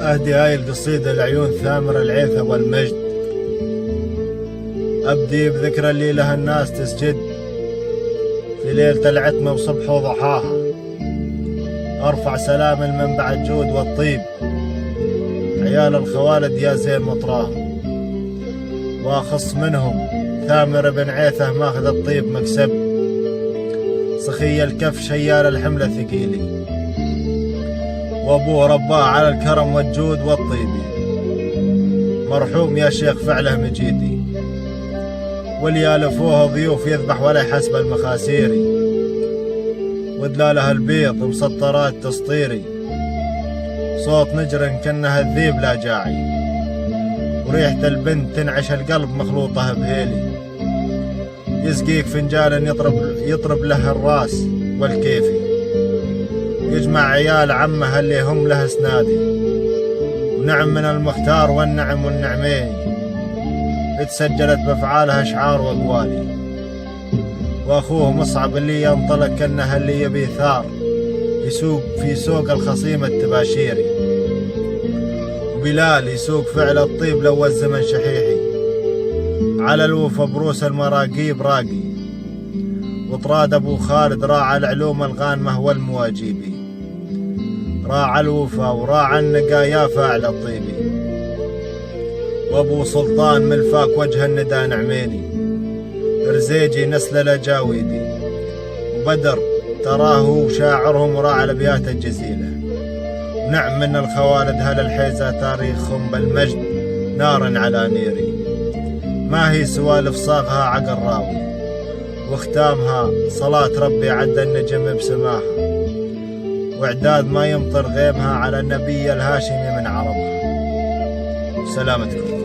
أهدي هاي القصيدة لعيون ثامر العيث أبو المجد. أبدي بذكرى اللي لها الناس تسجد في ليلة العتمة وصبح وضحاها. أرفع سلام المنبع الجود والطيب عيال الخوالد يا زين مطراها. وأخص منهم ثامر بن عيثة ماخذ الطيب مكسب، سخي الكف شيال الحملة ثقيلي، وأبوه رباه على الكرم والجود والطيبي. مرحوم يا شيخ فعله مجيدي، واللي يالفوه ضيوف يذبح ولا يحسب المخاسيري، ودلاله البيض مسطرات تسطيري، صوت نجر كأنها الذيب لا جاعي، وريحة البنت تنعش القلب مخلوطة بهيلي. يسقيك فنجان يطرب له الراس والكيفي، يجمع عيال عمه اللي هم له سنادي، ونعم من المختار والنعم والنعمين اتسجلت بافعالها اشعار واقوالي. واخوه مصعب اللي ينطلق كانه اللي يبي ثار، يسوق في سوق الخصيم التباشيري، وبلال يسوق فعل الطيب لو الزمن شحيحي، على الوفا بروس المراقيب راقي، وطراد ابو خالد راعى العلوم الغانمه والمواجيبي، راعى الوفا وراعى النقايا فاعل الطيبي. وابو سلطان ملفاك وجه الندى نعميني، رزيجي نسل الاجاويدي، وبدر تراه شاعرهم وراعى الابيات الجزيله. نعم من الخوالد هل الحيزه تاريخهم بالمجد نار على نيري، ما هي سوالف صاغها عقل راوي، واختامها صلاة ربي عد النجم بسماها، واعداد ما يمطر غيمها على النبي الهاشمي من عربها. سلامتكم.